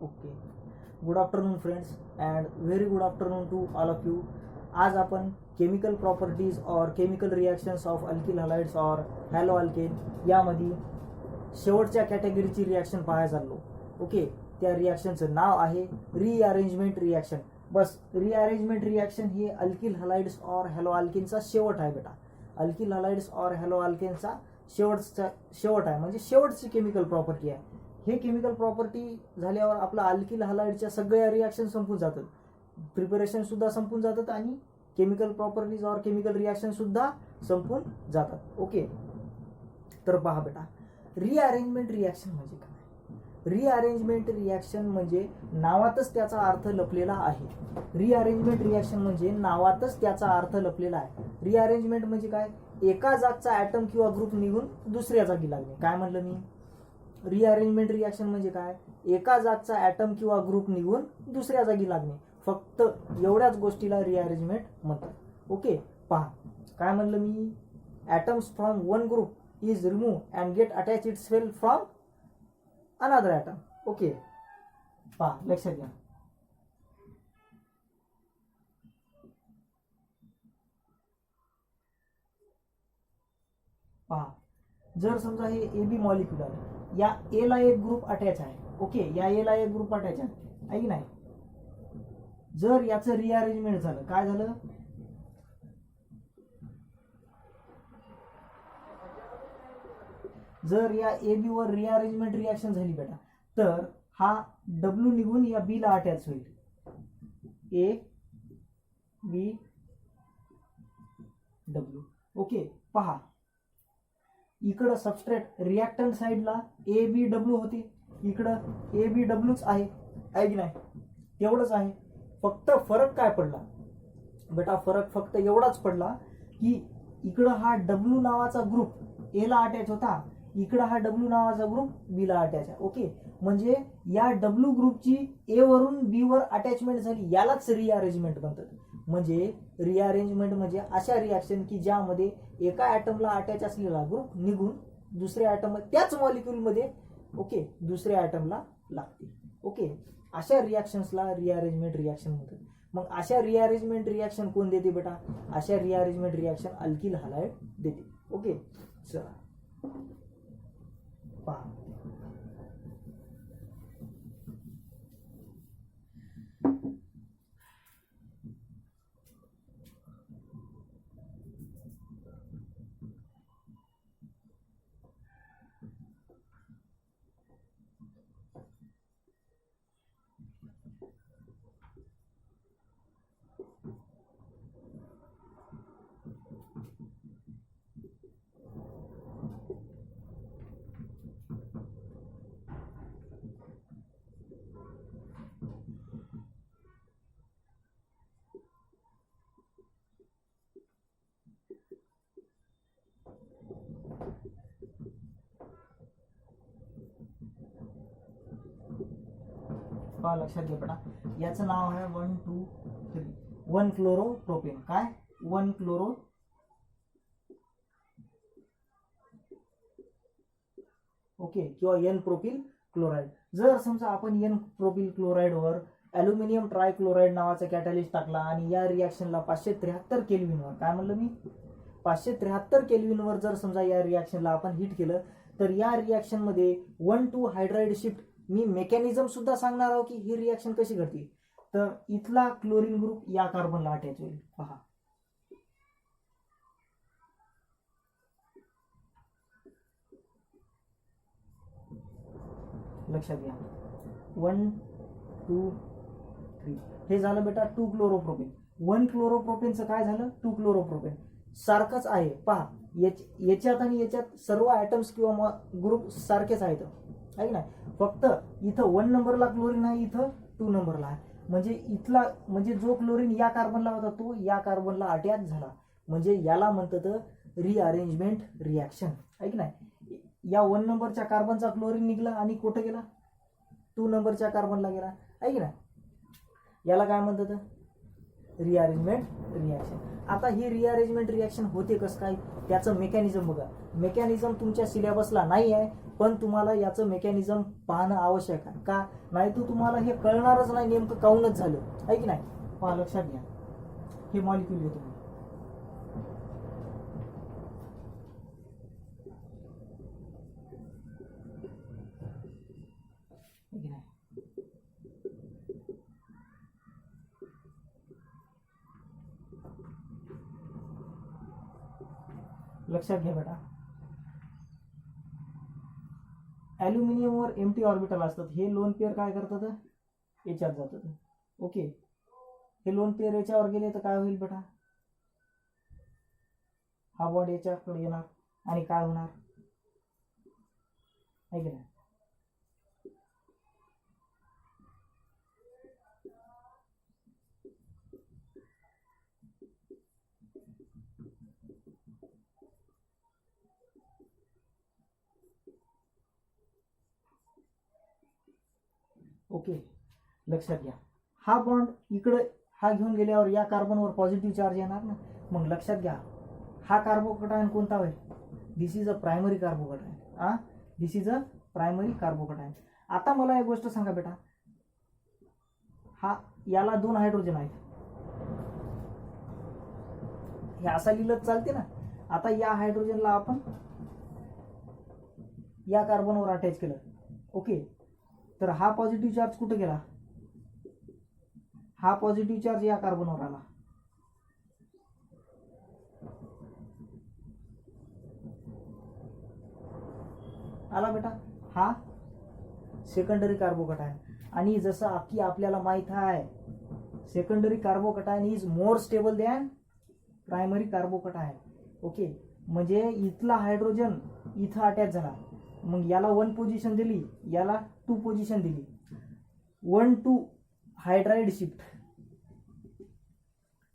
Okay, good afternoon friends and very good afternoon to all of you. आज आपण chemical properties और chemical reactions of alkyl halides और haloalkane यामध्ये शेवटच्या कॅटेगरीची reaction पाहायला चाललो. ओके, त्या रिॲक्शनचं नाव आहे रिअरेंजमेंट रिॲक्शन. बस रिअरेंजमेंट रिॲक्शन ही अल्किल हलाइड्स और हॅलो अल्केनचा शेवट आहे बेटा. अल्किल हलाइड्स और हॅलो अल्केनचा शेवट आहे, म्हणजे शेवटची केमिकल प्रॉपर्टी आहे. हे केमिकल प्रॉपर्टी झाल्यावर आपला अल्किल हलाइडच्या सगळ्या रिॲक्शन संपून जातात, प्रिपरेशन सुद्धा संपून जातात आणि केमिकल प्रॉपर्टीज और केमिकल रिॲक्शन सुद्धा संपून जातात. ओके, तर पहा बेटा, रिअरेंजमेंट रिॲक्शन म्हणजे काय? रिअरेंजमेंट रिॲक्शन म्हणजे नावातच त्याचा अर्थ लपलेला आहे. रिअरेंजमेंट रिॲक्शन म्हणजे नावातच त्याचा अर्थ लपलेला आहे. रिअरेंजमेंट म्हणजे काय? एका जागचा ॲटम किंवा ग्रुप निघून दुसऱ्या जागी लागणे. काय म्हणलं मी? रिअरेंजमेंट रिॲक्शन म्हणजे काय? एका जागचा ॲटम किंवा ग्रुप निघून दुसऱ्या जागी लागणे. फक्त एवढ्याच गोष्टीला रिअरेंजमेंट म्हणतात. ओके, पहा काय म्हणलं मी? Atoms from one group is remove and get attach itself from another atom. Okay, पहा लक्षात घ्या. पहा, जर समजा हे ए बी मॉलिक्यूल आहे, या ए ला एक ग्रुप अटॅच आहे. ओके, या ए ला एक ग्रुप अटॅच आहे, आहे की नाही? जर याचं रिअरेंजमेंट झालं, काय झालं? जर या ए बी वर रिअरेंजमेंट रिॲक्शन झाली बेटा, तर हा डब्ल्यू निघून या बी ला अटॅच होईल. A B W. ओके, पहा इकडं सबस्ट्रेट रिॲक्टंट साईडला ए बी डब्ल्यू होते, इकडं ए बी डब्ल्यूच आहे की नाही? तेवढंच आहे. फक्त फरक काय पडला बेटा? फरक फक्त एवढाच पडला की इकडं हा डब्ल्यू नावाचा ग्रुप ए ला अटॅच होता, इकडं हा डब्ल्यू नावाचा ग्रुप बी ला अटॅच आहे. ओके, म्हणजे या डब्ल्यू ग्रुपची ए वरून बी वर अटॅचमेंट झाली, यालाच रिअरेंजमेंट म्हणतात. म्हणजे रिअरेंजमेंट म्हणजे अशा रिॲक्शन की ज्यामध्ये एका ॲटमला अटॅच असलेला ग्रुप निघून दुसऱ्या ॲटम त्याच मॉलिक्यूलमध्ये ओके दुसऱ्या ॲटमला लागते. ओके, अशा रिॲक्शन्सला रिअरेंजमेंट रिॲक्शन म्हणतात. मग अशा रिअरेंजमेंट रिॲक्शन कोण देते बेटा? अशा रिअरेंजमेंट रिॲक्शन अल्किल हलाइड देते. ओके, चला पहा. लक्षात घ्या बेटा, याचं नाव आहे 1 2 3 1 क्लोरोप्रोपेन. काय? 1 क्लोरो ओके किंवा एन प्रोपिल क्लोराईड. जर समजा आपण एन प्रोपिल क्लोराईड वर ॲल्युमिनियम ट्रायक्लोराईड नावाचा कॅटॅलिस्ट टाकला आणि या रिॲक्शनला 573 केल्विनवर, काय म्हणलं मी? 573 केल्विनवर जर समजा या रिॲक्शनला आपण हिट केलं, तर या रिॲक्शन मध्ये 1,2 हायड्राइड शिफ्ट मी मेकॅनिझम सुद्धा सांगणार आहोत की ही रिॲक्शन कशी घडते. तर इथला क्लोरीन ग्रुप या कार्बनला अटॅच होईल. पहा, लक्षात घ्या. 1 2 3 हे झालं बेटा 2 क्लोरोप्रोपेन. 1 क्लोरोप्रोपेनचं काय झालं? 2 क्लोरोप्रोपेन सारखंच आहे. पहा, याच्यात आणि याच्यात सर्व ॲटम्स किंवा ग्रुप सारखेच आहेत, आहे ना? फक्त इथं 1 नंबरला क्लोरीन आहे, इथं 2 नंबरला आहे. म्हणजे इथला म्हणजे जो क्लोरीन या कार्बनला होता तो या कार्बनला अटॅच झाला. म्हणजे याला म्हणतात रिअरेंजमेंट रिॲक्शन, आहे की नाही? या 1 नंबरच्या कार्बनचा क्लोरीन निघला आणि कुठं गेला? 2 नंबरच्या कार्बनला गेला, आहे की नाही? याला काय म्हणतात? Rearrangement reaction. आता ही रिअरेंजमेंट रिॲक्शन होते कसं काय, त्याचं मेकॅनिझम बघा. मेकॅनिझम तुमच्या सिलेबसला नाही आहे, पण तुम्हाला याचं मेकॅनिझम पाहणं आवश्यक आहे. का नाही तर तुम्हाला हे कळणारच नाही नेमकं काऊनच झालं, आहे की नाही. पहा, लक्षात घ्या. हे मॉलिक्यूल घेतो मी. लक्षात घ्या बेटा, ॲल्युमिनियमवर एम्प्टी ऑर्बिटल असतात. हे लोन पेअर काय करतात, याच्यात जातात. ओके, हे लोन पेअर याच्यावर गेले तर काय होईल बेटा, हा बॉन्ड याच्याकडे येणार आणि काय होणार, आहे की नाही. ओके, लक्षात घ्या. हा बॉन्ड इकडे हा घेऊन गेल्यावर या कार्बनवर पॉझिटिव्ह चार्ज येणार ना. मग लक्षात घ्या, हा कार्बोकटायन कोणता होईल, this is a primary carbocation. This is a primary carbocation. आता मला एक गोष्ट सांगा बेटा, हा याला 2 हायड्रोजन आहेत, हे असा लिहिलं चालते ना. आता या हायड्रोजनला आपण या कार्बनवर अटॅच केलं. ओके, तर हा पॉझिटिव्ह चार्ज कुठे गेला, हा पॉझिटिव्ह चार्ज या कार्बनवर आला. आला बेटा, हा सेकंडरी कार्बोकटायन. आणि जसं की आपल्याला माहित आहे, secondary carbocation is more stable than primary carbocation. Okay, म्हणजे इथला हायड्रोजन इथं अटॅच झाला, मग याला 1 पोझिशन दिली, याला 2 पोझिशन दिली. 1-2 हायड्राइड शिफ्ट.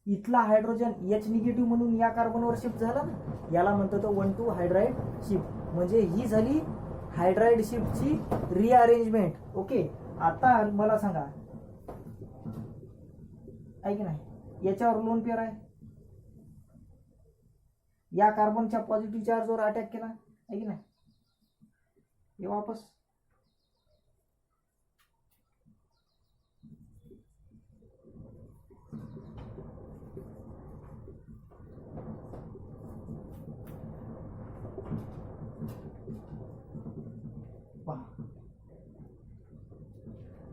इथला हायड्रोजन H निगेटिव्ह म्हणून या कार्बनवर शिफ्ट झाला ना, याला म्हणतात 1-2 हायड्राइड शिफ्ट. म्हणजे ही झाली हायड्राइड शिफ्टची रिअरेंजमेंट. ओके, आता मला सांगा, आहे की नाही, याच्यावर लोन पेअर आहे, या कार्बनच्या पॉझिटिव्ह चार्जवर अटॅक केला, आहे की नाही. हे वापस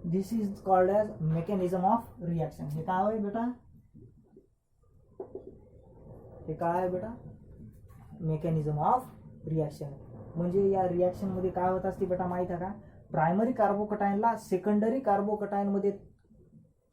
this is called as mechanism of reaction. हे काय आहे बेटा, हे काय आहे बेटा, मेकॅनिझम ऑफ रिॲक्शन. म्हणजे या रिॲक्शन मध्ये काय होत असते बेटा माहित आहे का, प्रायमरी कार्बोकटायनला सेकंडरी कार्बोकटायन मध्ये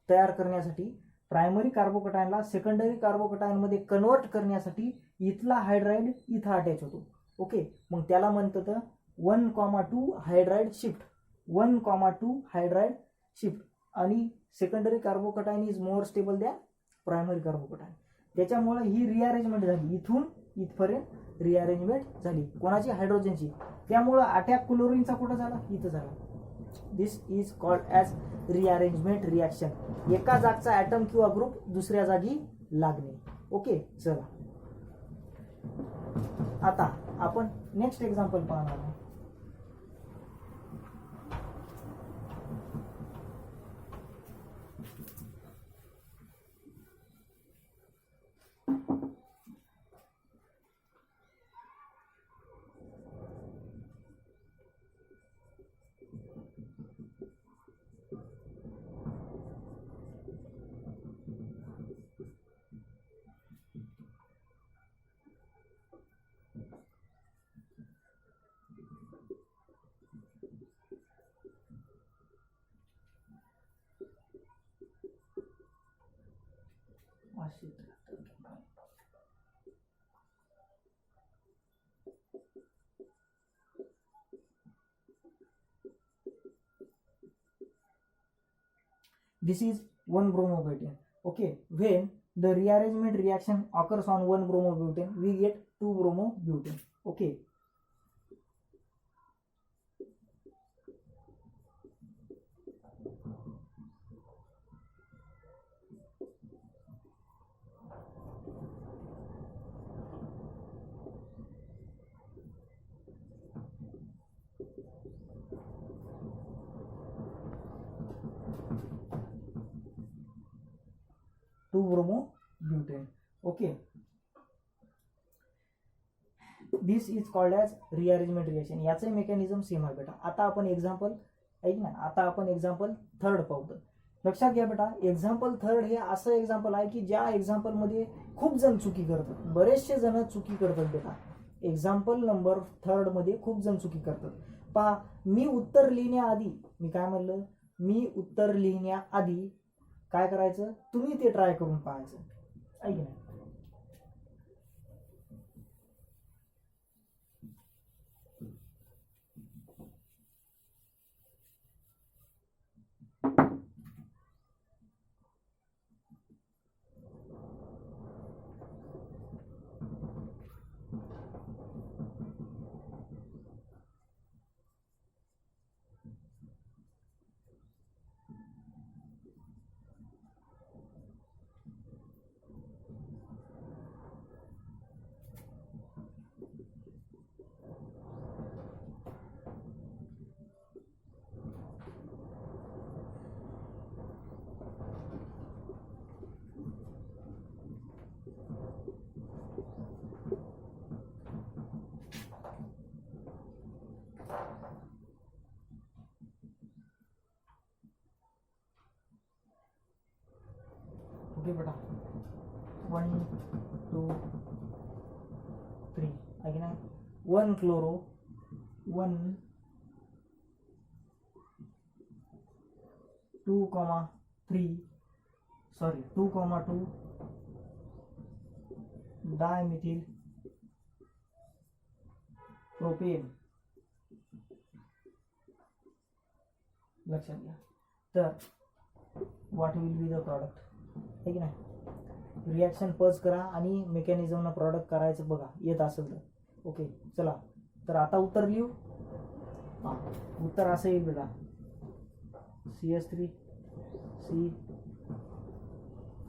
तयार करण्यासाठी, प्रायमरी कार्बोकटायनला सेकंडरी कार्बोकटायन मध्ये कन्वर्ट करण्यासाठी इथला हायड्राइड इथं अटॅच होतो. ओके, मग त्याला म्हणतात 1,2 हायड्राइड शिफ्ट. 1,2 hydride shift. आणि secondary carbocation is more stable than primary carbocation. त्याच्यामुळे ही रिअरेंजमेंट झाली, इथून इथपर्यंत रिअरेंजमेंट झाली कोणाची, हायड्रोजनची. त्यामुळे अटॅक क्लोरीनचा कुठं झाला, इथं झाला. This is called as rearrangement reaction. एका जागचा ॲटम किंवा ग्रुप दुसऱ्या जागी लागणे. ओके, चला आता आपण नेक्स्ट एक्झाम्पल पाहणार आहोत. This is 1 bromobutane. Okay, when the rearrangement reaction occurs on 1 bromobutane, we get 2 bromobutane. Okay, 2-bromobutane. Okay, this is called as rearrangement reaction. याचं मेकॅनिझम सेम आहे बेटा. आता आपण एक्झाम्पल ऐक ना, आता आपण एक्झाम्पल थर्ड पाहतो. लक्षात घ्या बेटा, एक्झाम्पल थर्ड हे असं एक्झाम्पल आहे की ज्या एक्झाम्पलमध्ये खूप जण चुकी करतात, बरेचसे जण चुकी करतात बेटा. एक्झाम्पल नंबर थर्ड मध्ये खूप जण चुकी करतात. पहा, मी उत्तर लिहिण्याआधी मी काय म्हणलं, मी उत्तर लिहिण्याआधी काय करायचं, तुम्ही ते ट्राय करून पाहायचं. ऐक ना, ओके बेटा, 1 2 3 ऐक ना, 1 क्लोरो 1 2,3 सॉरी 2,2 डायमिथिल प्रोपेन. लक्षात घ्या. तर what will be the product, है की नाही. रिॲक्शन पज करा आणि मेकॅनिझमनं प्रॉडक्ट करायचं बघा, येत असेल तर. ओके, चला तर आता उत्तर लिहू. हां, उत्तर असं येईल बेटा, CS3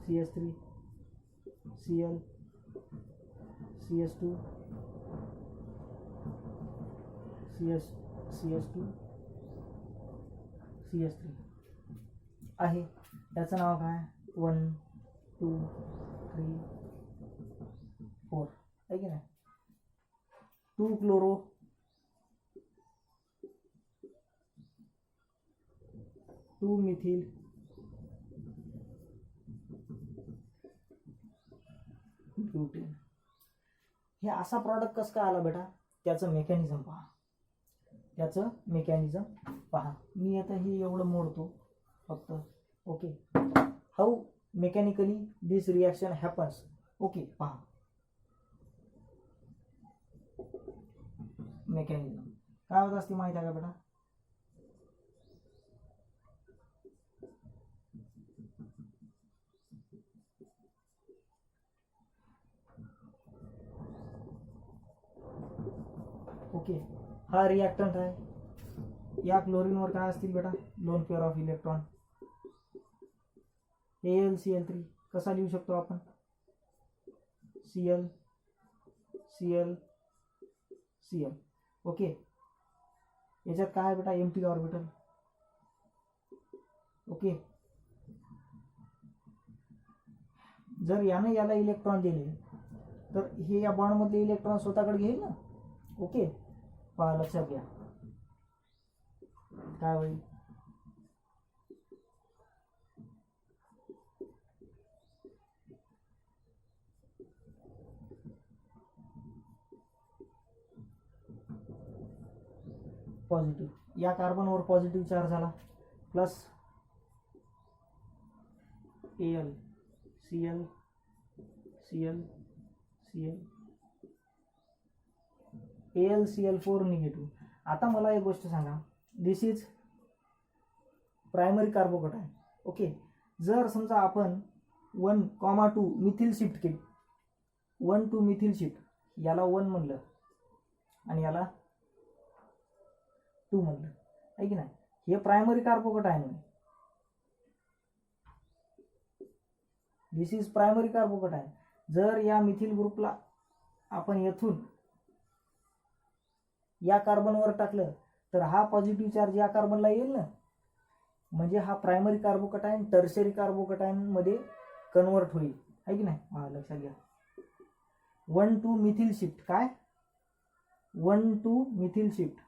CS3 Cl CS2 CS2 CS3 आहे. त्याचं नाव काय, 1 2 3 4 आहे की नाही. 2 क्लोरो 2 मिथिल ब्युटेन. हे असा प्रॉडक्ट कसं काय आला बेटा, त्याचं मेकॅनिझम पहा, त्याचं मेकॅनिझम पहा. मी आता हे एवढं मोडतो फक्त. Okay, how mechanically this reaction happens. Okay, पहा मेकॅनिझम काय होत असते माहिती आहे का बेटा. ओके, हा रिॲक्टंट आहे. या क्लोरीनवर काय असतील बेटा, lone pair of electron. AlCl3 कसा लिहू शकतो आपण, Cl Cl Cl. ओके, याच्यात काय आहे बेटा, एम्प्टी ऑर्बिटल. ओके, जर याने याला इलेक्ट्रॉन दिले तर हे या बॉन्डमधले इलेक्ट्रॉन स्वतःकडे घेईल ना. ओके, पहा लक्षात घ्या काय होईल. पॉझिटिव्ह, या कार्बनवर पॉझिटिव्ह चार्ज झाला, plus Al Cl Cl Cl AlCl4 negative. आता मला एक गोष्ट सांगा, दिस इज प्रायमरी कार्बोकॅटायन. ओके, जर समजा आपण 1,2 मिथिल शिफ्ट केली, 1 2 मिथिल शिफ्ट, याला 1 म्हणलं आणि याला 2 म्हणलं, आहे की नाही. हे प्रायमरी कार्बोकॅटायन आहे. दिस इज प्रायमरी कार्बोकॅटायन. जर या मिथिल ग्रुपला आपण येथून या कार्बनवर टाकलं तर हा पॉझिटिव्ह चार्ज या कार्बनला येईल ना. म्हणजे हा प्रायमरी कार्बोकॅटायन टर्शरी कार्बोकॅटायन मध्ये कन्वर्ट होईल, आहे की नाही? लक्षात घ्या. 1,2 मिथिल शिफ्ट. काय? 1,2 मिथिल शिफ्ट.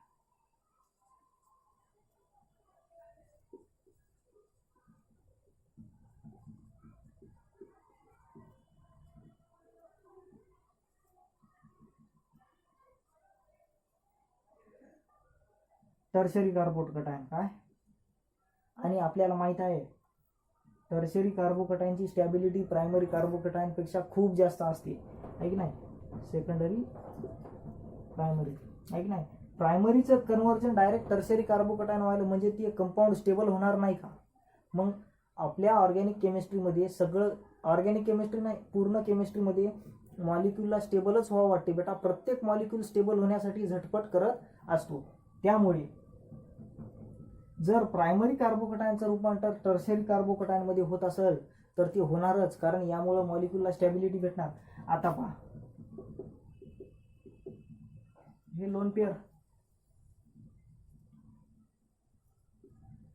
Tertiary carbocation. काय? आणि आपल्याला माहित आहे टर्शरी कार्बोकटायनची स्टॅबिलिटी प्रायमरी कार्बोकटायन पेक्षा खूप जास्त असते, आहे की नाही? सेकंडरी प्रायमरी, आहे की नाही? प्रायमरीचं कन्व्हर्जन डायरेक्ट टर्शरी कार्बोकटायन व्हायला म्हणजे ती कंपाऊंड स्टेबल होणार नाही का? मग आपल्या ऑर्गॅनिक केमिस्ट्रीमध्ये सगळं, ऑर्गॅनिक केमिस्ट्री नाही पूर्ण केमिस्ट्रीमध्ये मॉलिक्यूलला स्टेबलच व्हावं वाटते बेटा. प्रत्येक मॉलिक्यूल स्टेबल होण्यासाठी झटपट करत असतो. त्यामुळे जर प्रायमरी कार्बोकटायनचं रूपांतर टर्शरी कार्बोकटायनमध्ये होत असेल तर ते होणारच, कारण यामुळे मॉलिक्यूलला स्टॅबिलिटी भेटणार. आता पहा, हे लोन पेअर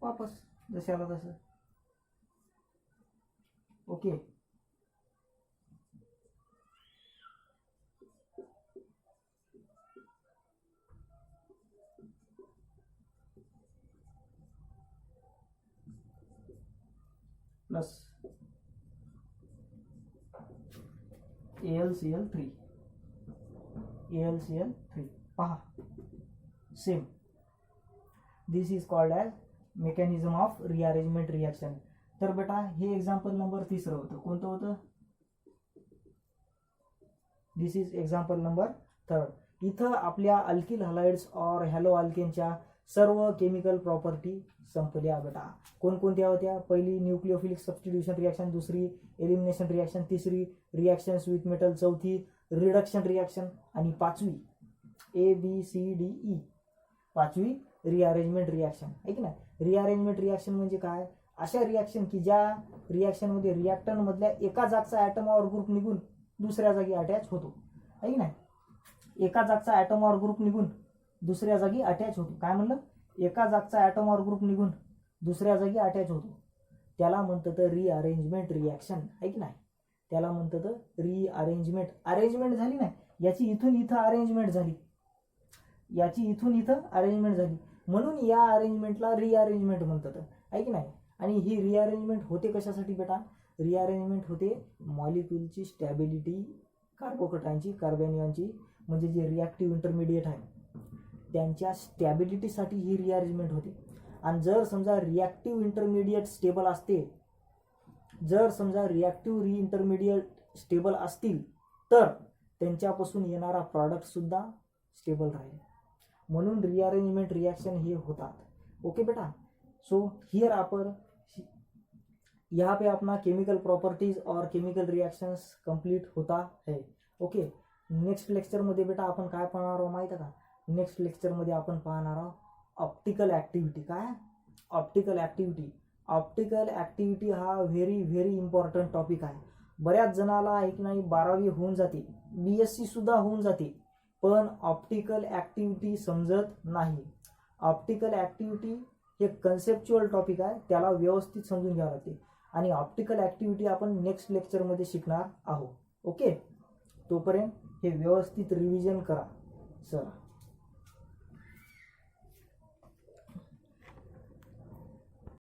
वापस जशाला तसं. ओके. प्लस AlCl3 पहा same. This is called as mechanism of rearrangement reaction. तर बेटा हे एक्झाम्पल नंबर 3 होतं. कोणतं होतं? दिस इज एक्झाम्पल नंबर 3. इथं आपल्या अल्किल हलाइड्स और हॅलो अल्केनच्या सर्व केमिकल प्रॉपर्टी संपल्या बेटा. कोणकोणत्या होत्या? पहिली न्यूक्लिओफिलिक सबस्टिट्यूशन रिॲक्शन, दुसरी एलिमिनेशन रिॲक्शन, तिसरी रिॲक्शन्स विथ मेटल, चौथी रिडक्शन रिॲक्शन आणि पाचवी ABCDE पाचवी रिअरेंजमेंट रिॲक्शन, आहे की नाही? रिअरेंजमेंट रिॲक्शन म्हणजे काय? अशा रिॲक्शन की ज्या रिॲक्शनमध्ये रिॲक्टंट मधल्या एका जागचा ॲटमवर ग्रुप निघून दुसऱ्या जागी अटॅच होतो, आहे की नाही? एका जागचा ॲटमवर ग्रुप निघून दुसऱ्या जागी अटॅच होतो. काय म्हणलं? एका जागचा ॲटमवर ग्रुप निघून दुसऱ्या जागी अटॅच होतो. त्याला म्हणतात रिअरेंजमेंट रिॲक्शन, आहे की नाही? त्याला म्हणतात रिअरेंजमेंट. अरेंजमेंट झाली नाही, याची इथून इथं अरेंजमेंट झाली, याची इथून इथं अरेंजमेंट झाली, म्हणून या अरेंजमेंटला रिअरेंजमेंट म्हणतात, आहे की नाही? आणि ही रिअरेंजमेंट होते कशासाठी बेटा? रिअरेंजमेंट होते मॉलिक्यूलची स्टॅबिलिटी, कार्बोकटायनची, कार्बॅनियनची म्हणजे जे रिॲक्टिव्ह इंटरमिडिएट आहे त्यांच्या स्टॅबिलिटीसाठी ही रिअरेंजमेंट होते. आणि जर समजा रिॲक्टिव्ह इंटरमिडिएट स्टेबल असते, जर समजा रिॲक्टिव्ह इंटरमिडिएट स्टेबल असतील तर त्यांच्यापासून येणारा प्रॉडक्ट सुद्धा स्टेबल राहील, म्हणून रिअरेंजमेंट रिॲक्शन हे होतात. ओके बेटा. सो हियर आपण यहाँ पे अपना केमिकल प्रॉपर्टीज और केमिकल रिॲक्शन्स कंप्लीट होता है. ओके. नेक्स्ट लेक्चरमध्ये बेटा आपण काय पाहणार आहोत माहिती आहे का? नेक्स्ट लेक्चरमध्ये आपण पाहणार आहोत ऑप्टिकल ॲक्टिव्हिटी. काय? Optical activity. ऑप्टिकल ॲक्टिव्हिटी हा व्हेरी इम्पॉर्टंट टॉपिक आहे. बऱ्याच जणाला एक नाही 12वी होऊन जाते, BSc सुद्धा होऊन जाते, पण ऑप्टिकल ॲक्टिव्हिटी समजत नाही. ऑप्टिकल ॲक्टिव्हिटी हे कन्सेप्च्युअल टॉपिक आहे, त्याला व्यवस्थित समजून घ्यावं लागते आणि ऑप्टिकल ॲक्टिव्हिटी आपण नेक्स्ट लेक्चरमध्ये शिकणार आहोत. ओके. तोपर्यंत हे व्यवस्थित रिव्हिजन करा. चला.